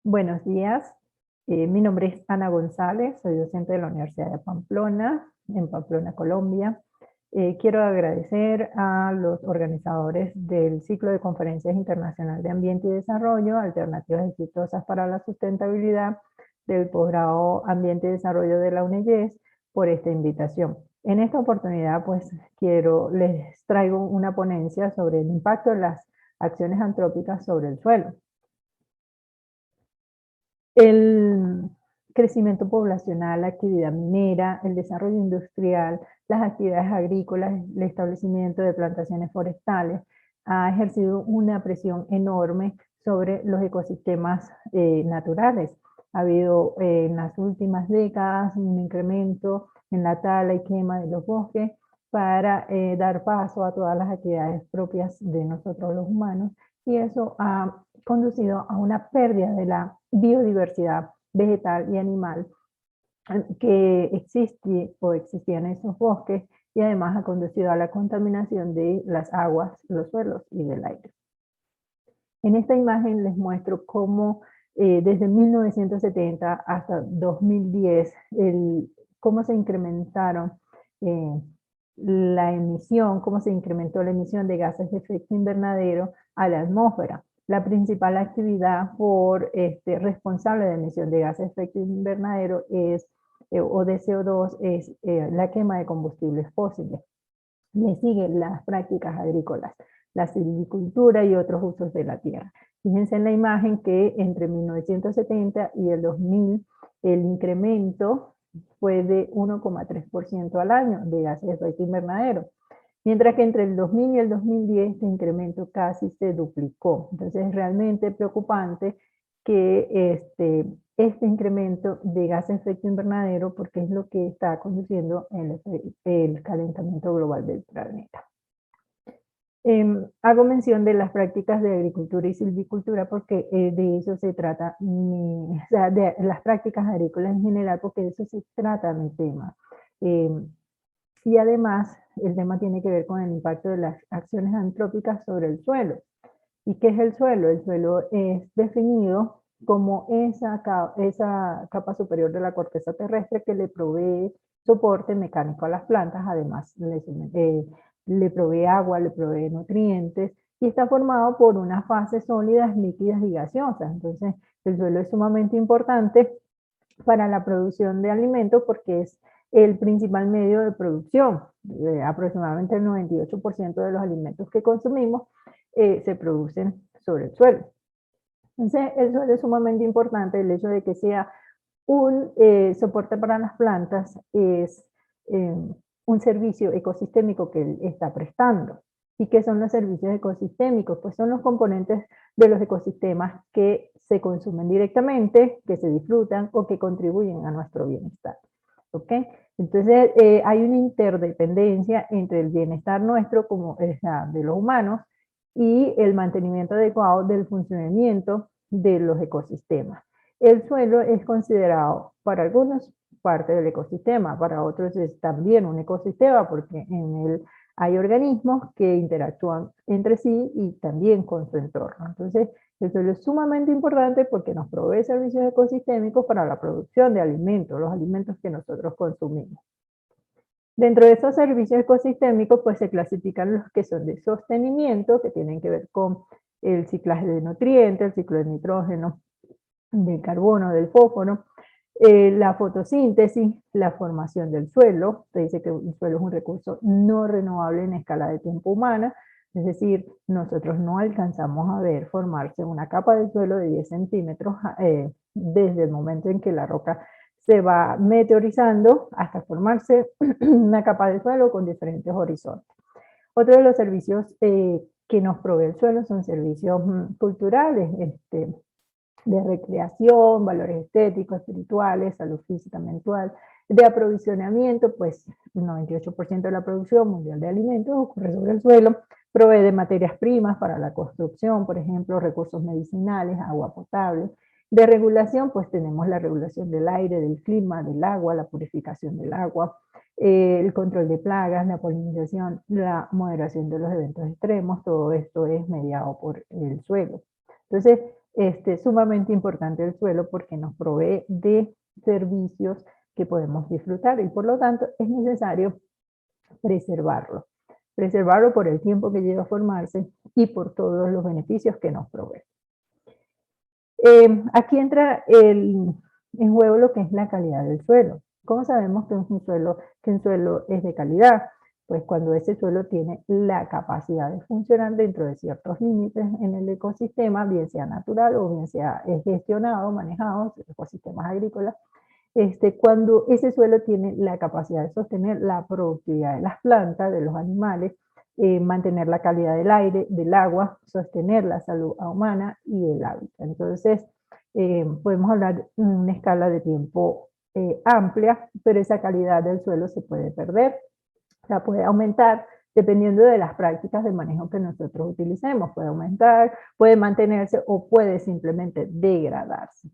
Buenos días, mi nombre es Ana González, soy docente de la Universidad de Pamplona, en Pamplona, Colombia. Quiero agradecer a los organizadores del ciclo de conferencias internacional de ambiente y desarrollo, alternativas exitosas para la sustentabilidad del posgrado Ambiente y Desarrollo de la UNEYES por esta invitación. En esta oportunidad, pues les traigo una ponencia sobre el impacto de las acciones antrópicas sobre el suelo. El crecimiento poblacional, la actividad minera, el desarrollo industrial, las actividades agrícolas, el establecimiento de plantaciones forestales, ha ejercido una presión enorme sobre los ecosistemas naturales. Ha habido en las últimas décadas un incremento en la tala y quema de los bosques para dar paso a todas las actividades propias de nosotros los humanos, y eso ha conducido a una pérdida de la biodiversidad vegetal y animal que existe o existía en esos bosques, y además ha conducido a la contaminación de las aguas, los suelos y del aire. En esta imagen les muestro cómo desde 1970 hasta 2010, cómo se incrementaron eh, la emisión, cómo se incrementó la emisión de gases de efecto invernadero a la atmósfera. La principal actividad responsable de emisión de gases de efecto invernadero o de CO2 es la quema de combustibles fósiles. Le siguen las prácticas agrícolas, la silvicultura y otros usos de la tierra. Fíjense en la imagen que entre 1970 y el 2000 el incremento fue de 1,3% al año de gases de efecto invernadero, mientras que entre el 2000 y el 2010 este incremento casi se duplicó. Entonces es realmente preocupante que este incremento de gases de efecto invernadero, porque es lo que está conduciendo el calentamiento global del planeta. Hago mención de las prácticas de agricultura y silvicultura porque de eso se trata, o sea, de las prácticas agrícolas en general, porque de eso se trata mi tema. Y además, el tema tiene que ver con el impacto de las acciones antrópicas sobre el suelo. ¿Y qué es el suelo? El suelo es definido como esa capa superior de la corteza terrestre que le provee soporte mecánico a las plantas, además le provee agua, le provee nutrientes, y está formado por unas fases sólidas, líquidas y gaseosas. Entonces, el suelo es sumamente importante para la producción de alimentos porque es el principal medio de producción. Aproximadamente el 98% de los alimentos que consumimos se producen sobre el suelo. Entonces, el suelo es sumamente importante. El hecho de que sea un soporte para las plantas es un servicio ecosistémico que él está prestando. ¿Y qué son los servicios ecosistémicos? Pues son los componentes de los ecosistemas que se consumen directamente, que se disfrutan o que contribuyen a nuestro bienestar. ¿Ok? Entonces, hay una interdependencia entre el bienestar nuestro como de los humanos y el mantenimiento adecuado del funcionamiento de los ecosistemas. El suelo es considerado para algunos parte del ecosistema, para otros es también un ecosistema porque en él hay organismos que interactúan entre sí y también con su entorno. Entonces, el suelo es sumamente importante porque nos provee servicios ecosistémicos para la producción de alimentos, los alimentos que nosotros consumimos. Dentro de esos servicios ecosistémicos, pues se clasifican los que son de sostenimiento, que tienen que ver con el ciclaje de nutrientes, el ciclo de nitrógeno, del carbono, del fósforo, la fotosíntesis, la formación del suelo. Se dice que el suelo es un recurso no renovable en escala de tiempo humana, es decir, nosotros no alcanzamos a ver formarse una capa de suelo de 10 centímetros desde el momento en que la roca se va meteorizando hasta formarse una capa de suelo con diferentes horizontes. Otro de los servicios que nos provee el suelo son servicios culturales, de recreación, valores estéticos, espirituales, salud física, mental, de aprovisionamiento, pues el 98% de la producción mundial de alimentos ocurre sobre el suelo, provee de materias primas para la construcción, por ejemplo, recursos medicinales, agua potable. De regulación, pues tenemos la regulación del aire, del clima, del agua, la purificación del agua, el control de plagas, la polinización, la moderación de los eventos extremos, todo esto es mediado por el suelo. Entonces, sumamente importante el suelo porque nos provee de servicios que podemos disfrutar y por lo tanto es necesario preservarlo. Preservarlo por el tiempo que lleva a formarse y por todos los beneficios que nos provee. Aquí entra en juego lo que es la calidad del suelo. ¿Cómo sabemos que un suelo es de calidad? Pues cuando ese suelo tiene la capacidad de funcionar dentro de ciertos límites en el ecosistema, bien sea natural o bien sea gestionado, manejado, ecosistemas agrícolas, cuando ese suelo tiene la capacidad de sostener la productividad de las plantas, de los animales, mantener la calidad del aire, del agua, sostener la salud humana y el hábitat. Entonces, podemos hablar de una escala de tiempo amplia, pero esa calidad del suelo se puede perder, la puede aumentar dependiendo de las prácticas de manejo que nosotros utilicemos. Puede aumentar, puede mantenerse o puede simplemente degradarse.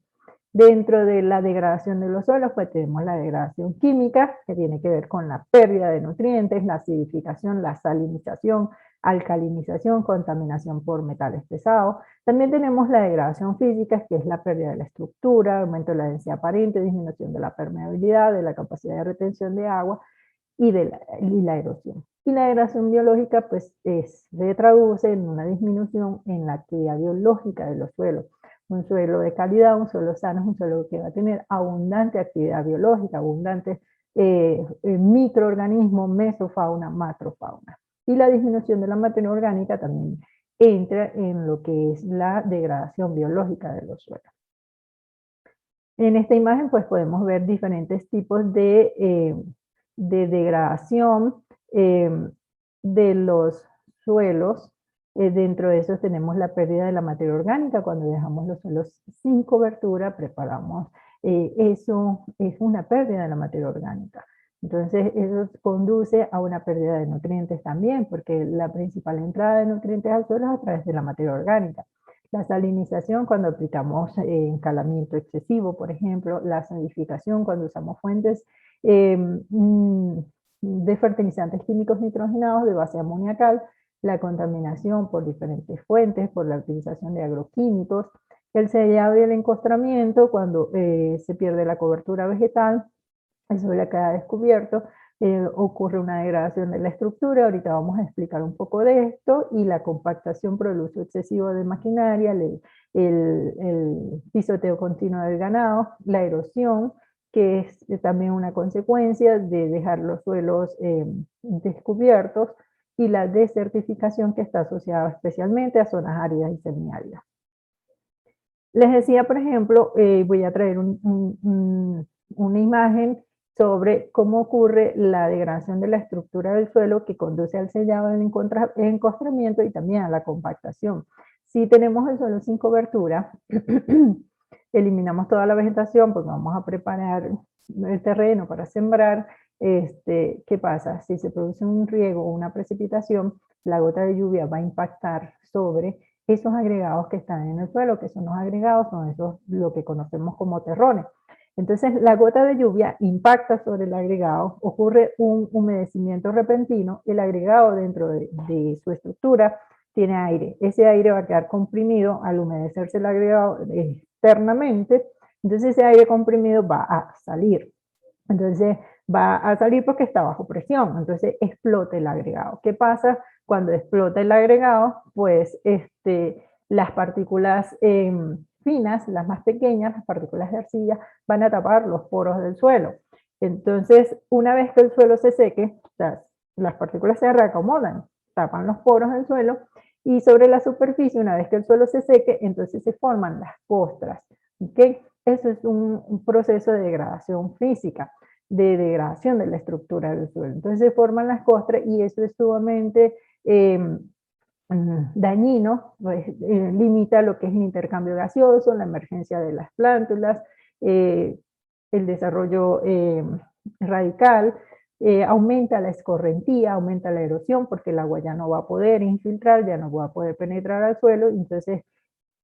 Dentro de la degradación de los suelos, pues tenemos la degradación química, que tiene que ver con la pérdida de nutrientes, la acidificación, la salinización, alcalinización, contaminación por metales pesados. También tenemos la degradación física, que es la pérdida de la estructura, aumento de la densidad aparente, disminución de la permeabilidad, de la capacidad de retención de agua y la erosión. Y la degradación biológica, pues, se traduce en una disminución en la actividad biológica de los suelos. Un suelo de calidad, un suelo sano, es un suelo que va a tener abundante actividad biológica, abundante microorganismos, mesofauna, macrofauna. Y la disminución de la materia orgánica también entra en lo que es la degradación biológica de los suelos. En esta imagen pues podemos ver diferentes tipos de degradación de los suelos. Dentro de esos tenemos la pérdida de la materia orgánica, cuando dejamos los suelos sin cobertura, preparamos, eso es una pérdida de la materia orgánica. Entonces eso conduce a una pérdida de nutrientes también, porque la principal entrada de nutrientes al suelo es a través de la materia orgánica. La salinización cuando aplicamos encalamiento excesivo, por ejemplo, la acidificación cuando usamos fuentes de fertilizantes químicos nitrogenados de base amoniacal, la contaminación por diferentes fuentes, por la utilización de agroquímicos, el sellado y el encostramiento cuando se pierde la cobertura vegetal, el suelo queda descubierto, ocurre una degradación de la estructura, ahorita vamos a explicar un poco de esto, y la compactación por el uso excesivo de maquinaria, el pisoteo continuo del ganado, la erosión, que es también una consecuencia de dejar los suelos descubiertos, y la desertificación que está asociada especialmente a zonas áridas y semiáridas. Les decía, por ejemplo, voy a traer una imagen sobre cómo ocurre la degradación de la estructura del suelo que conduce al sellado del encostramiento y también a la compactación. Si tenemos el suelo sin cobertura, eliminamos toda la vegetación, pues vamos a preparar el terreno para sembrar. ¿Qué pasa? Si se produce un riego o una precipitación, la gota de lluvia va a impactar sobre esos agregados que están en el suelo, que son los agregados, son esos lo que conocemos como terrones. Entonces la gota de lluvia impacta sobre el agregado, ocurre un humedecimiento repentino, el agregado dentro de su estructura tiene aire, ese aire va a quedar comprimido al humedecerse el agregado externamente, entonces ese aire comprimido va a salir. Entonces va a salir porque está bajo presión, entonces explota el agregado. ¿Qué pasa cuando explota el agregado? Pues las partículas finas, las más pequeñas, las partículas de arcilla, van a tapar los poros del suelo. Entonces, una vez que el suelo se seque, las partículas se reacomodan, tapan los poros del suelo, y sobre la superficie, una vez que el suelo se seque, entonces se forman las costras. ¿Okay? Eso es un proceso de degradación física, de degradación de la estructura del suelo. Entonces se forman las costras y eso es sumamente dañino, pues, limita lo que es el intercambio gaseoso, la emergencia de las plántulas, el desarrollo radical, aumenta la escorrentía, aumenta la erosión porque el agua ya no va a poder infiltrar, ya no va a poder penetrar al suelo, entonces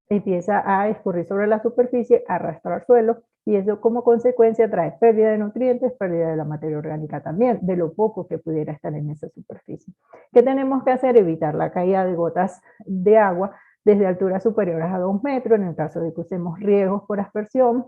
empieza a escurrir sobre la superficie, a arrastrar suelo, y eso como consecuencia trae pérdida de nutrientes, pérdida de la materia orgánica también, de lo poco que pudiera estar en esa superficie. ¿Qué tenemos que hacer? Evitar la caída de gotas de agua desde alturas superiores a 2 metros, en el caso de que usemos riegos por aspersión,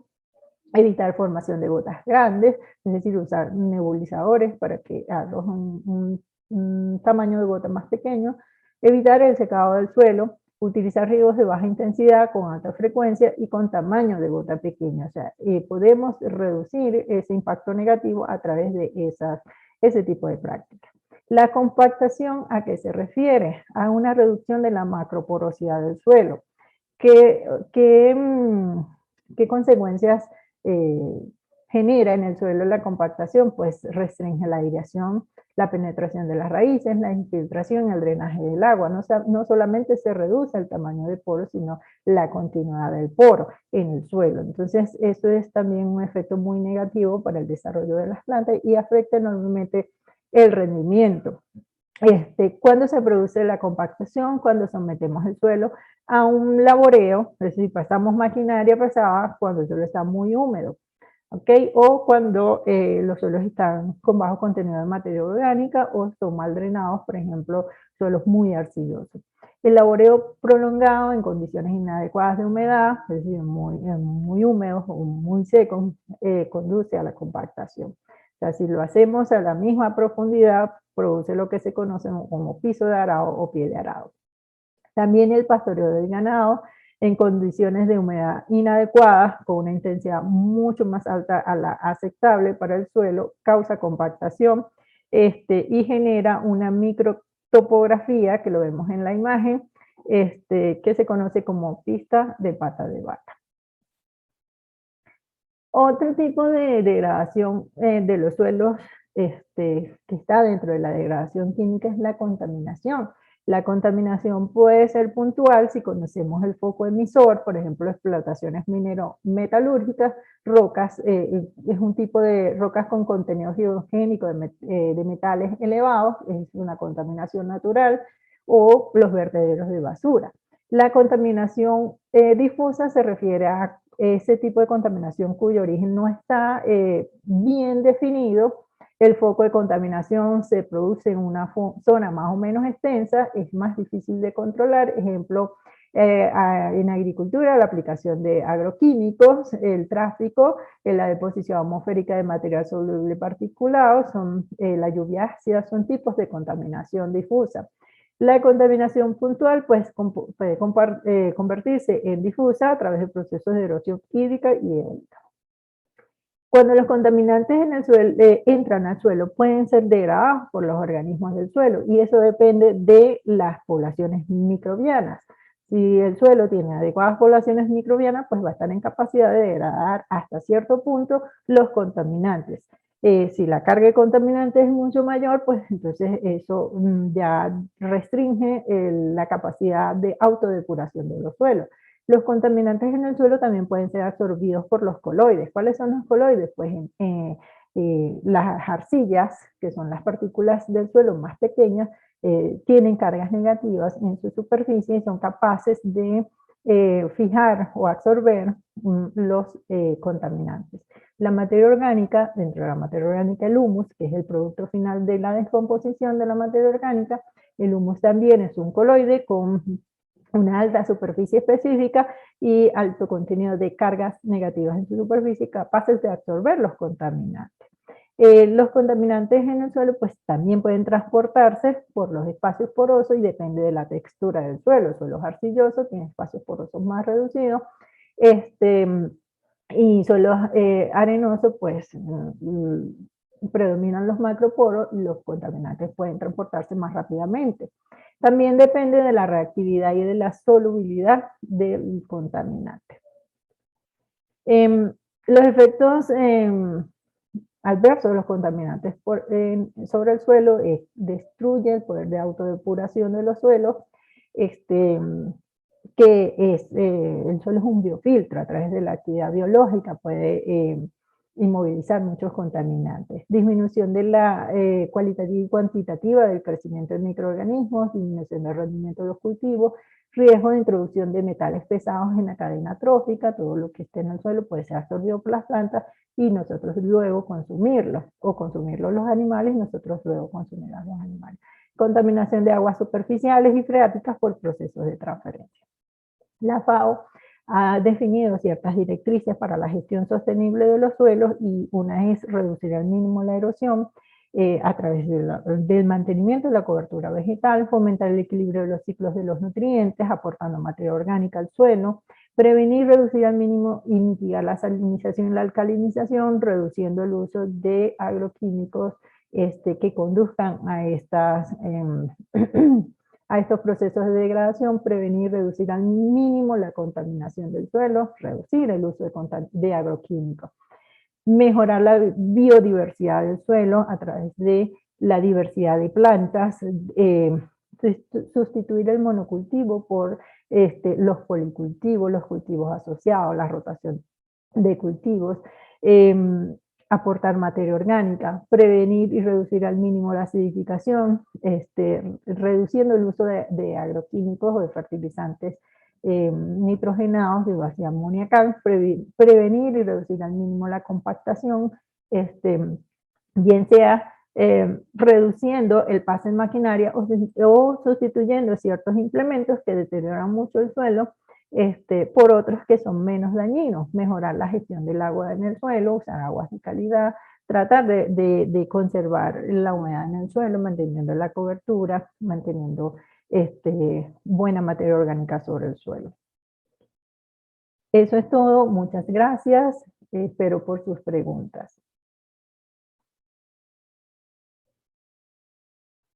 evitar formación de gotas grandes, es decir, usar nebulizadores para que arrojen un tamaño de gota más pequeño, evitar el secado del suelo, utilizar riegos de baja intensidad con alta frecuencia y con tamaño de gota pequeña. O sea, podemos reducir ese impacto negativo a través de ese tipo de prácticas. La compactación, ¿a qué se refiere? A una reducción de la macroporosidad del suelo. ¿Qué consecuencias genera en el suelo la compactación? Pues restringe la aireación, la penetración de las raíces, la infiltración y el drenaje del agua. No solamente se reduce el tamaño del poro, sino la continuidad del poro en el suelo. Entonces, eso es también un efecto muy negativo para el desarrollo de las plantas y afecta enormemente el rendimiento. ¿Cuándo se produce la compactación? Cuando sometemos el suelo a un laboreo, es decir, pasamos maquinaria pesada cuando el suelo está muy húmedo, ¿ok? O cuando los suelos están con bajo contenido de materia orgánica o son mal drenados, por ejemplo, suelos muy arcillosos. El laboreo prolongado en condiciones inadecuadas de humedad, es decir, muy húmedos o muy secos, conduce a la compactación. O sea, si lo hacemos a la misma profundidad, produce lo que se conoce como piso de arado o pie de arado. También el pastoreo del ganado en condiciones de humedad inadecuadas, con una intensidad mucho más alta a la aceptable para el suelo, causa compactación y genera una microtopografía, que lo vemos en la imagen, que se conoce como pista de pata de vaca. Otro tipo de degradación de los suelos que está dentro de la degradación química es la contaminación. La contaminación puede ser puntual si conocemos el foco emisor, por ejemplo, explotaciones minero-metalúrgicas, rocas, es un tipo de rocas con contenido geogénico de metales elevados, es una contaminación natural, o los vertederos de basura. La contaminación difusa se refiere a ese tipo de contaminación cuyo origen no está bien definido. El foco de contaminación se produce en una zona más o menos extensa, es más difícil de controlar. Ejemplo, en agricultura, la aplicación de agroquímicos, el tráfico, la deposición atmosférica de material soluble particulado, la lluvia ácida, son tipos de contaminación difusa. La contaminación puntual pues, puede convertirse en difusa a través de procesos de erosión hídrica y eólica. Cuando los contaminantes en el suelo, entran al suelo, pueden ser degradados por los organismos del suelo, y eso depende de las poblaciones microbianas. Si el suelo tiene adecuadas poblaciones microbianas, pues va a estar en capacidad de degradar hasta cierto punto los contaminantes. Si la carga de contaminantes es mucho mayor, pues entonces eso ya restringe la capacidad de autodepuración de los suelos. Los contaminantes en el suelo también pueden ser absorbidos por los coloides. ¿Cuáles son los coloides? Pues las arcillas, que son las partículas del suelo más pequeñas, tienen cargas negativas en su superficie y son capaces de fijar o absorber los contaminantes. La materia orgánica, dentro de la materia orgánica el humus, que es el producto final de la descomposición de la materia orgánica, el humus también es un coloide con una alta superficie específica y alto contenido de cargas negativas en su superficie, capaces de absorber los contaminantes. Los contaminantes en el suelo pues también pueden transportarse por los espacios porosos y depende de la textura del suelo. Suelos arcillosos tienen espacios porosos más reducidos, y suelos arenosos pues predominan los macroporos y los contaminantes pueden transportarse más rápidamente. También depende de la reactividad y de la solubilidad del contaminante. Los efectos adversos de los contaminantes sobre el suelo destruye el poder de autodepuración de los suelos, el suelo es un biofiltro, a través de la actividad biológica puede inmovilizar muchos contaminantes. Disminución de la cualitativa y cuantitativa del crecimiento de microorganismos, disminución del rendimiento de los cultivos, riesgo de introducción de metales pesados en la cadena trófica, todo lo que esté en el suelo puede ser absorbido por las plantas y nosotros luego consumirlo, o consumirlo los animales y nosotros luego consumir a los animales. Contaminación de aguas superficiales y freáticas por procesos de transferencia. La FAO ha definido ciertas directrices para la gestión sostenible de los suelos y una es reducir al mínimo la erosión a través del mantenimiento de la cobertura vegetal, fomentar el equilibrio de los ciclos de los nutrientes, aportando materia orgánica al suelo, prevenir, reducir al mínimo y mitigar la salinización y la alcalinización, reduciendo el uso de agroquímicos que conduzcan a estas a estos procesos de degradación, prevenir y reducir al mínimo la contaminación del suelo, reducir el uso de agroquímicos, mejorar la biodiversidad del suelo a través de la diversidad de plantas, sustituir el monocultivo por los policultivos, los cultivos asociados, la rotación de cultivos, aportar materia orgánica, prevenir y reducir al mínimo la acidificación, reduciendo el uso de agroquímicos o de fertilizantes nitrogenados de base amoniacal, prevenir y reducir al mínimo la compactación, bien sea reduciendo el paso en maquinaria o sustituyendo ciertos implementos que deterioran mucho el suelo por otros que son menos dañinos, mejorar la gestión del agua en el suelo, usar aguas de calidad, tratar de conservar la humedad en el suelo, manteniendo la cobertura, manteniendo buena materia orgánica sobre el suelo. Eso es todo, muchas gracias, espero por sus preguntas.